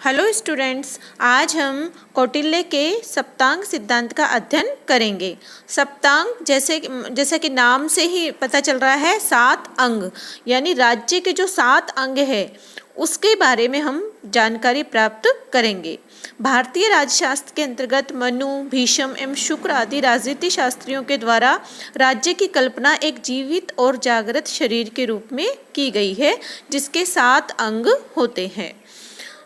Hello students, आज हम कौटिल्य के सप्तांग सिद्धांत का अध्ययन करेंगे। सप्तांग जैसे कि नाम से ही पता चल रहा है, 7 अंग यानी राज्य के जो 7 अंग है उसके बारे में हम जानकारी प्राप्त करेंगे। भारतीय राजशास्त्र के अंतर्गत मनु, भीष्म एवं शुक्र आदि राजनीति शास्त्रियों के द्वारा राज्य की कल्पना एक जीवित और जागृत शरीर के रूप में की गई है, जिसके 7 अंग होते हैं।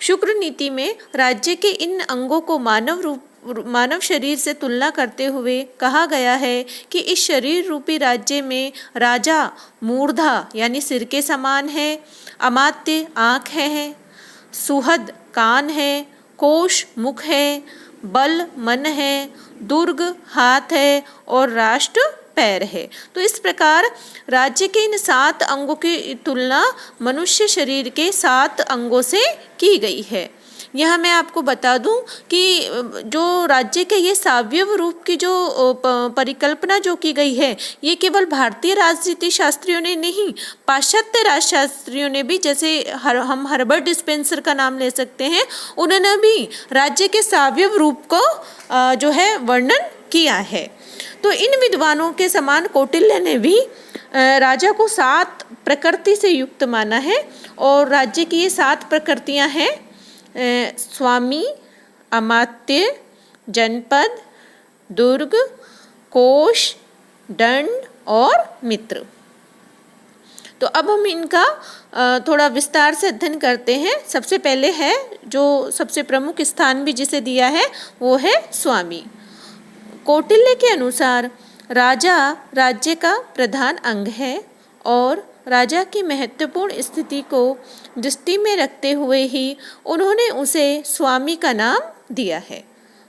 शुक्र नीति में राज्य के इन अंगों को मानव शरीर से तुलना करते हुए कहा गया है कि इस शरीर रूपी राज्य में राजा मूर्धा यानी सिर के समान है, अमात्य आँख है, सुहद कान है, कोश मुख है, बल मन है, दुर्ग हाथ है और राष्ट्र पैर है। तो इस प्रकार राज्य के इन 7 अंगों की तुलना मनुष्य शरीर के 7 अंगों से की गई है। यह मैं आपको बता दूं कि जो राज्य के ये सावयव रूप की जो परिकल्पना जो की गई है, ये केवल भारतीय राजनीति शास्त्रियों ने नहीं, पाश्चात्य राजशास्त्रियों ने भी, जैसे हम हर्बर्ट स्पेंसर का नाम ले सकते हैं, उन्होंने भी राज्य के सावयव रूप को जो है वर्णन किया है। तो इन विद्वानों के समान कौटिल्य ने भी राजा को 7 प्रकृति से युक्त माना है और राज्य की ये 7 प्रकृतियां हैं: स्वामी, अमात्य, जनपद, दुर्ग, कोश, दंड और मित्र। तो अब हम इनका थोड़ा विस्तार से अध्ययन करते हैं। सबसे पहले है जो सबसे प्रमुख स्थान भी जिसे दिया है वो है स्वामी। कौटिल्य के अनुसार राजा राज्य का प्रधान अंग है और राजा की महत्वपूर्ण स्थिति को दृष्टि में रखते हुए ही उन्होंने उसे स्वामी का नाम दिया है।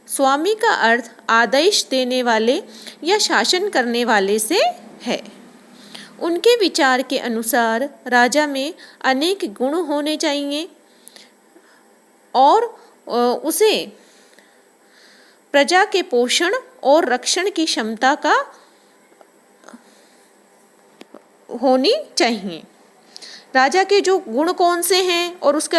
स्वामी का अर्थ आदेश देने वाले या शासन करने वाले से है। उनके विचार के अनुसार राजा में अनेक गुण होने चाहिए और उसे प्रजा के पोषण और रक्षण की क्षमता का होनी चाहिए। राजा के जो गुण कौन से हैं और उसके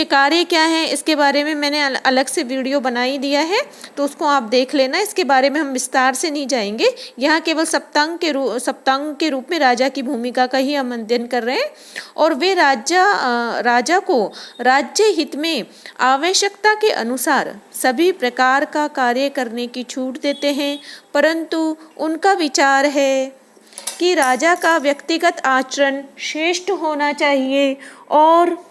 कार्य क्या हैं, इसके बारे में मैंने अलग से वीडियो बनाई दिया है, तो उसको आप देख लेना। इसके बारे में हम विस्तार से नहीं जाएंगे। यहाँ केवल सप्तांग के रूप में राजा की भूमिका का ही हम अध्ययन कर रहे हैं। और वे राजा को राज्य हित में आवश्यकता के अनुसार सभी प्रकार का कार्य करने की छूट देते हैं, परंतु उनका विचार है कि राजा का व्यक्तिगत आचरण श्रेष्ठ होना चाहिए और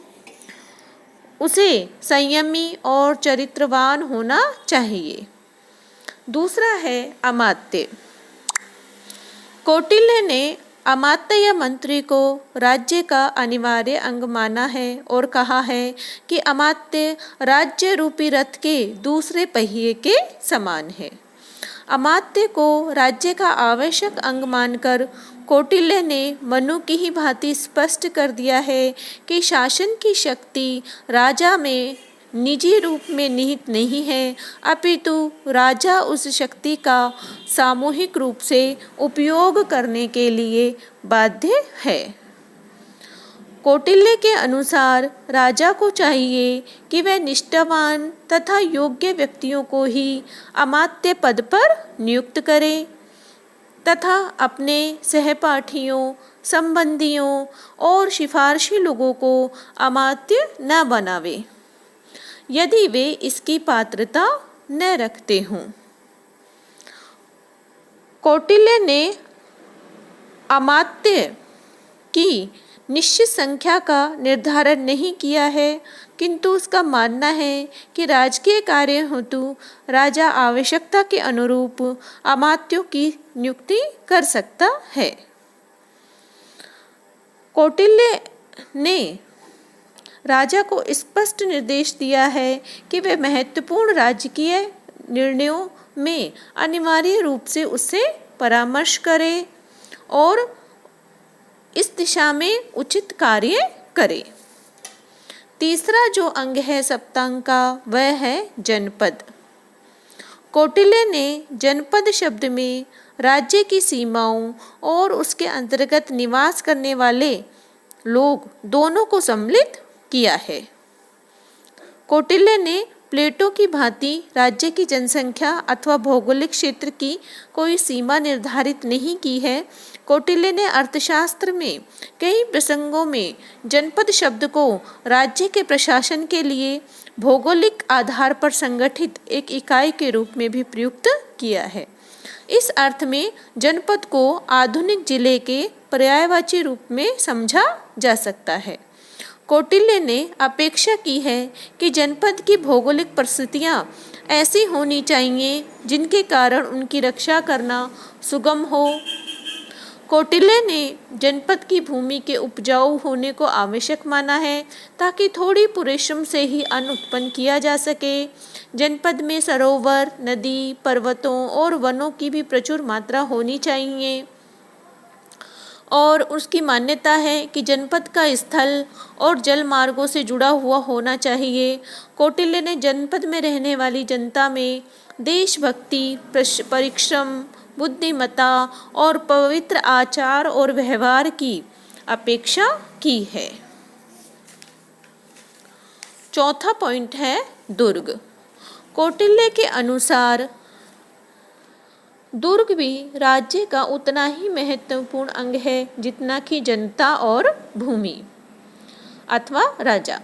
उसे संयमी और चरित्रवान होना चाहिए। दूसरा है अमात्य। कौटिल्य ने अमात्य या मंत्री को राज्य का अनिवार्य अंग माना है और कहा है कि अमात्य राज्य रूपी रथ के दूसरे पहिए के समान है। अमात्य को राज्य का आवश्यक अंग मानकर कौटिल्य ने मनु की ही भांति स्पष्ट कर दिया है कि शासन की शक्ति राजा में निजी रूप में निहित नहीं है, अपितु राजा उस शक्ति का सामूहिक रूप से उपयोग करने के लिए बाध्य है। कौटिल्य के अनुसार राजा को चाहिए कि वह निष्ठावान तथा योग्य व्यक्तियों को ही अमात्य पद पर नियुक्त करे तथा अपने सहपाठियों, संबंधियों और सिफारशी लोगों को अमात्य न बनावे यदि वे इसकी पात्रता न रखते हों। कौटिल्य ने अमात्य की निश्चित संख्या का निर्धारण नहीं किया है, किंतु उसका मानना है कि राजकीय कार्य हेतु राजा आवश्यकता के अनुरूप अमात्यों की नियुक्ति कर सकता है। कौटिल्य ने राजा को स्पष्ट निर्देश दिया है कि वे महत्वपूर्ण राजकीय निर्णयों में अनिवार्य रूप से उससे परामर्श करे और इस दिशा में उचित कार्य करे। तीसरा जो अंग है सप्तांग का वह है जनपद। कौटिल्य ने जनपद शब्द में राज्य की सीमाओं और उसके अंतर्गत निवास करने वाले लोग दोनों को सम्मिलित किया है। कौटिल्य ने प्लेटो की भांति राज्य की जनसंख्या अथवा भौगोलिक क्षेत्र की कोई सीमा निर्धारित नहीं की है। कौटिल्य ने अर्थशास्त्र में कई प्रसंगों में जनपद शब्द को राज्य के प्रशासन के लिए भौगोलिक आधार पर संगठित एक इकाई के रूप में भी प्रयुक्त किया है। इस अर्थ में जनपद को आधुनिक जिले के पर्यायवाची रूप में समझा जा सकता है। कौटिल्य ने अपेक्षा की है कि जनपद की भौगोलिक परिस्थितियाँ ऐसी होनी चाहिए जिनके कारण उनकी रक्षा करना सुगम हो। कौटिल्य ने जनपद की भूमि के उपजाऊ होने को आवश्यक माना है ताकि थोड़ी परिश्रम से ही अन्न उत्पन्न किया जा सके। जनपद में सरोवर, नदी, पर्वतों और वनों की भी प्रचुर मात्रा होनी चाहिए और उसकी मान्यता है कि जनपद का स्थल और जल मार्गों से जुड़ा हुआ होना चाहिए। कौटिल्य ने जनपद में रहने वाली जनता में देशभक्ति, परिश्रम, बुद्धिमत्ता और पवित्र आचार और व्यवहार की अपेक्षा की है। चौथा पॉइंट है दुर्ग। कौटिल्य के अनुसार दुर्ग भी राज्य का उतना ही महत्वपूर्ण अंग है जितना कि जनता और भूमि अथवा राजा।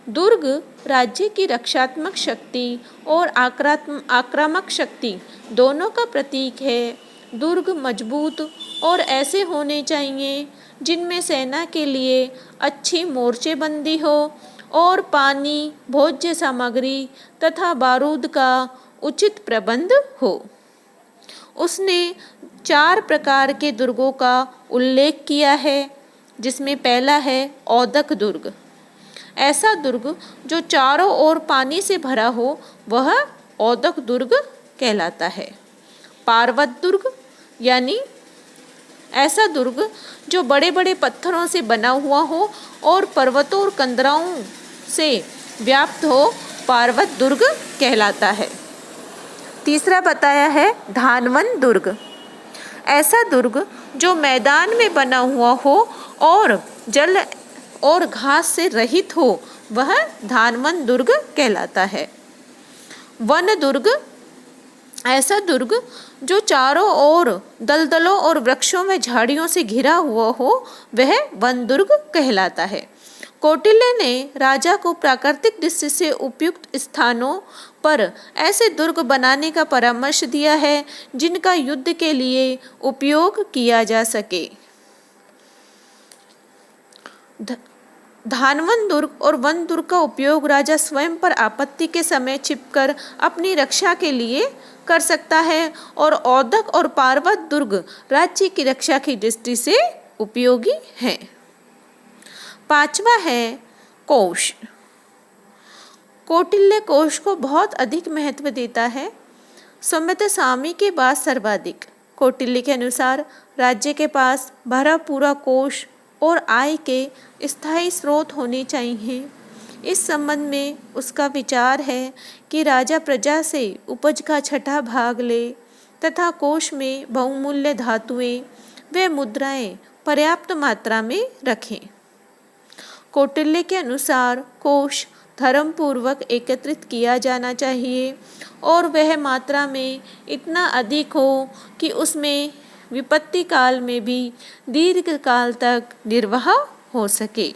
दुर्ग राज्य की रक्षात्मक शक्ति और आक्रामक शक्ति दोनों का प्रतीक है। दुर्ग मजबूत और ऐसे होने चाहिए जिनमें सेना के लिए अच्छी मोर्चेबंदी हो और पानी, भोज्य सामग्री तथा बारूद का उचित प्रबंध हो। उसने 4 प्रकार के दुर्गों का उल्लेख किया है, जिसमें पहला है औदक दुर्ग। ऐसा दुर्ग जो चारों ओर पानी से भरा हो वह औदक दुर्ग कहलाता है। पार्वत दुर्ग यानी ऐसा दुर्ग जो बड़े बड़े पत्थरों से बना हुआ हो और पर्वतों और कंदराओं से व्याप्त हो, पार्वत दुर्ग कहलाता है। तीसरा बताया है धानवन दुर्ग। ऐसा दुर्ग जो मैदान में बना हुआ हो और जल और घास से रहित हो वह धानवन दुर्ग कहलाता है। वन दुर्ग। ऐसा दुर्ग जो चारों ओर दलदलों और वृक्षों में झाड़ियों से घिरा हुआ हो वह वन दुर्ग कहलाता है। कौटिल्य ने राजा को प्राकृतिक दृष्टि से उपयुक्त स्थानों पर ऐसे दुर्ग बनाने का परामर्श दिया है जिनका युद्ध के लिए उपयोग किया जा सके। धानवन दुर्ग और वन दुर्ग का उपयोग राजा स्वयं पर आपत्ति के समय छिपकर अपनी रक्षा के लिए कर सकता है और औदक और पार्वत दुर्ग राज्य की रक्षा की दृष्टि से उपयोगी हैं। पांचवा है कोश। कौटिल्य कोश को बहुत अधिक महत्व देता है, सम्यता स्वामी के बाद सर्वाधिक। कौटिल्य के अनुसार राज्य के पास भरा पूरा कोश और आय के स्थायी स्रोत होने चाहिए। इस संबंध में उसका विचार है कि राजा प्रजा से उपज का छठा भाग ले तथा कोश में बहुमूल्य धातुएं व मुद्राएं पर्याप्त मात्रा में रखें। कौटिल्य के अनुसार कोश धर्मपूर्वक एकत्रित किया जाना चाहिए और वह मात्रा में इतना अधिक हो कि उसमें विपत्ति काल में भी दीर्घ काल तक निर्वाह हो सके।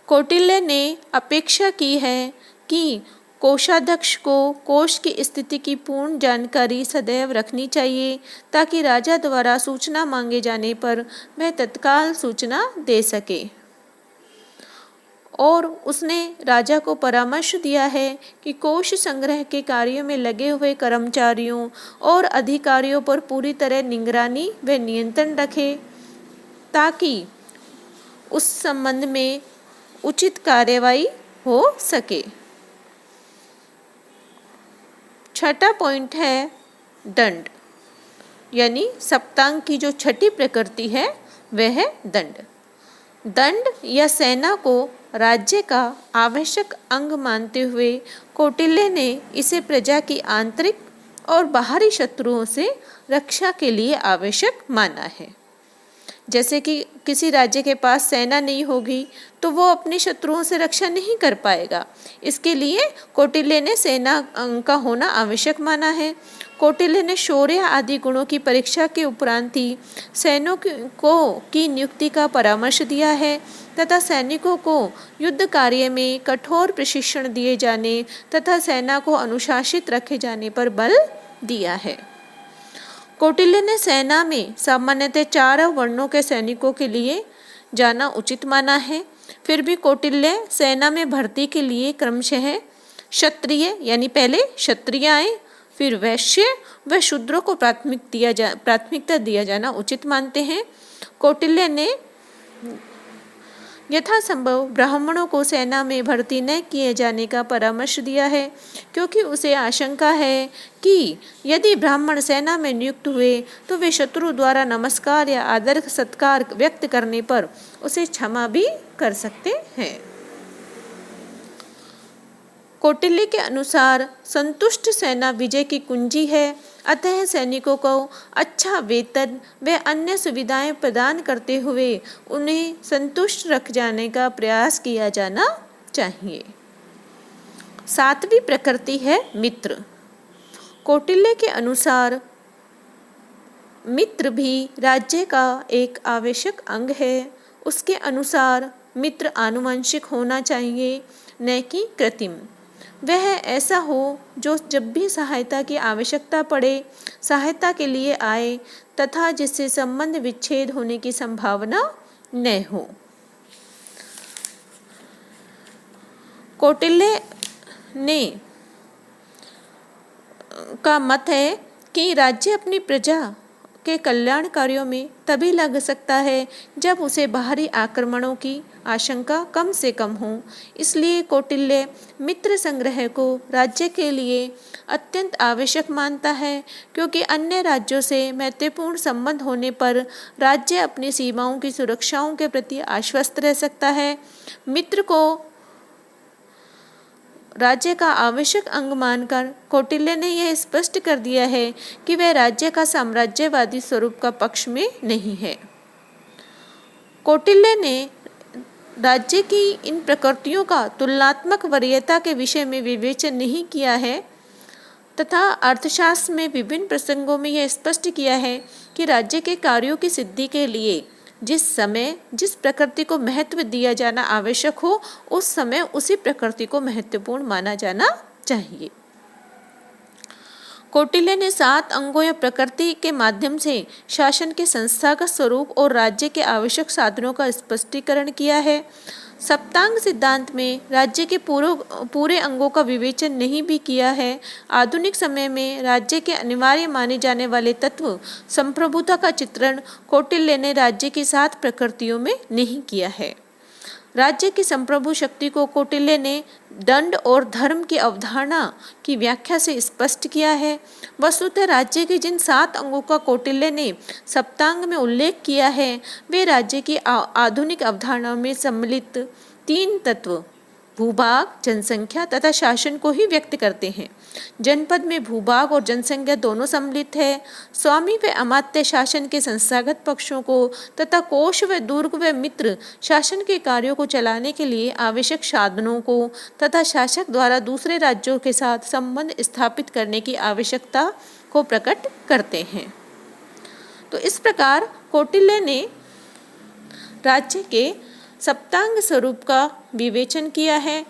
कौटिल्य ने अपेक्षा की है कि कोषाध्यक्ष को कोष की स्थिति की पूर्ण जानकारी सदैव रखनी चाहिए ताकि राजा द्वारा सूचना मांगे जाने पर वह तत्काल सूचना दे सके। और उसने राजा को परामर्श दिया है कि कोष संग्रह के कार्यों में लगे हुए कर्मचारियों और अधिकारियों पर पूरी तरह निगरानी व नियंत्रण रखे ताकि उस संबंध में उचित कार्यवाही हो सके। छठा पॉइंट है दंड, यानी सप्तांग की जो छठी प्रकृति है वह है दंड। दंड या सेना को राज्य का आवश्यक अंग मानते हुए कौटिल्य ने इसे प्रजा की आंतरिक और बाहरी शत्रुओं से रक्षा के लिए आवश्यक माना है। जैसे कि किसी राज्य के पास सेना नहीं होगी तो वो अपने शत्रुओं से रक्षा नहीं कर पाएगा। इसके लिए कौटिल्य ने सेना का होना आवश्यक माना है। कौटिल्य ने शौर्य आदि गुणों की परीक्षा के उपरांत ही सैनिकों की नियुक्ति का परामर्श दिया है तथा सैनिकों को युद्ध कार्य में कठोर प्रशिक्षण दिए जाने तथा सेना को अनुशासित रखे जाने पर बल दिया है। कौटिल्य ने सेना में सामान्यतः 4 वर्णों के सैनिकों के लिए जाना उचित माना है। फिर भी कौटिल्य सेना में भर्ती के लिए क्रमशः क्षत्रिय यानी पहले क्षत्रिय आए, फिर वैश्य व शूद्रों को प्राथमिकता दिया जाना उचित मानते हैं। कौटिल्य ने यथासंभव ब्राह्मणों को सेना में भर्ती न किए जाने का परामर्श दिया है, क्योंकि उसे आशंका है कि यदि ब्राह्मण सेना में नियुक्त हुए तो वे शत्रु द्वारा नमस्कार या आदर सत्कार व्यक्त करने पर उसे क्षमा भी कर सकते हैं। कौटिल्य के अनुसार संतुष्ट सेना विजय की कुंजी है, अतः सैनिकों को अच्छा वेतन व अन्य सुविधाएं प्रदान करते हुए उन्हें संतुष्ट रख जाने का प्रयास किया जाना चाहिए। 7वीं प्रकृति है मित्र। कौटिल्य के अनुसार मित्र भी राज्य का एक आवश्यक अंग है। उसके अनुसार मित्र आनुवंशिक होना चाहिए, न कि कृत्रिम। वह ऐसा हो जो जब भी सहायता की आवश्यकता पड़े सहायता के लिए आए तथा जिससे संबंध विच्छेद होने की संभावना न हो। कौटिल्य ने का मत है कि राज्य अपनी प्रजा के कल्याण कार्यों में तभी लग सकता है जब उसे बाहरी आक्रमणों की आशंका कम से कम हो। इसलिए कौटिल्य मित्र संग्रह को राज्य के लिए अत्यंत आवश्यक मानता है, क्योंकि अन्य राज्यों से महत्वपूर्ण संबंध होने पर राज्य अपनी सीमाओं की सुरक्षाओं के प्रति आश्वस्त रह सकता है। मित्र को राज्य का आवश्यक अंग मानकर कौटिल्य ने यह स्पष्ट कर दिया है कि वह राज्य का साम्राज्यवादी स्वरूप का पक्ष में नहीं है। कौटिल्य ने राज्य की इन प्रकृतियों का तुलनात्मक वरीयता के विषय में विवेचन नहीं किया है तथा अर्थशास्त्र में विभिन्न प्रसंगों में यह स्पष्ट किया है कि राज्य के कार्यों की सिद्धि के लिए जिस समय जिस प्रकृति को महत्व दिया जाना आवश्यक हो उस समय उसी प्रकृति को महत्वपूर्ण माना जाना चाहिए। कौटिल्य ने 7 अंगों या प्रकृति के माध्यम से शासन के संस्थागत स्वरूप और राज्य के आवश्यक साधनों का स्पष्टीकरण किया है। सप्तांग सिद्धांत में राज्य के पूरे अंगों का विवेचन नहीं भी किया है। आधुनिक समय में राज्य के अनिवार्य माने जाने वाले तत्व संप्रभुता का चित्रण कौटिल्य ने राज्य की 7 प्रकृतियों में नहीं किया है। राज्य की संप्रभु शक्ति को कौटिल्य ने दंड और धर्म की अवधारणा की व्याख्या से स्पष्ट किया है। वस्तुतः राज्य के जिन 7 अंगों का कौटिल्य ने सप्तांग में उल्लेख किया है वे राज्य की आधुनिक अवधारणा में सम्मिलित 3 तत्व भूभाग, जनसंख्या तथा शासन को ही व्यक्त करते हैं। जनपद में भूभाग और जनसंख्या दोनों सम्मिलित है। स्वामी व अमात्य शासन के संस्थागत पक्षों को तथा कोष व दुर्ग व मित्र शासन के कार्यों को चलाने के लिए आवश्यक साधनों को तथा शासक द्वारा दूसरे राज्यों के साथ संबंध स्थापित करने की आवश्यकता को प्रकट करते हैं। तो इस प्रकार कौटिल्य ने राज्य के सप्तांग स्वरूप का विवेचन किया है।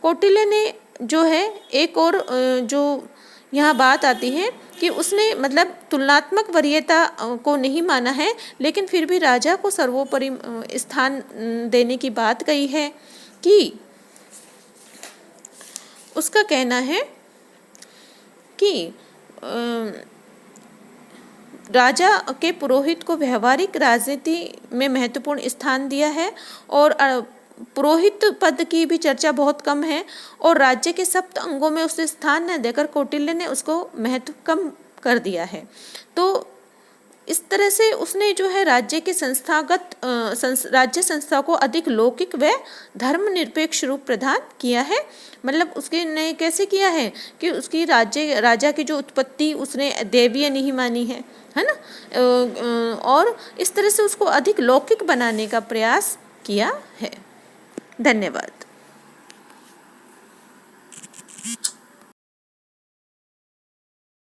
कौटिल्य ने जो है एक और जो यहाँ बात आती है कि उसने मतलब तुलनात्मक वरीयता को नहीं माना है, लेकिन फिर भी राजा को सर्वोपरि स्थान देने की बात कही है कि उसका कहना है कि राजा के पुरोहित को व्यवहारिक राजनीति में महत्वपूर्ण स्थान दिया है और पुरोहित पद की भी चर्चा बहुत कम है और राज्य के 7 अंगों में उसे स्थान न देकर कौटिल्य ने उसको महत्व कम कर दिया है। तो इस तरह से उसने जो है राज्य के राज्य संस्था को अधिक लौकिक व धर्मनिरपेक्ष रूप प्रदान किया है। मतलब उसके ने कैसे किया है कि उसकी राजा की जो उत्पत्ति उसने दैवीय नहीं मानी है ना, और इस तरह से उसको अधिक लौकिक बनाने का प्रयास किया है। धन्यवाद।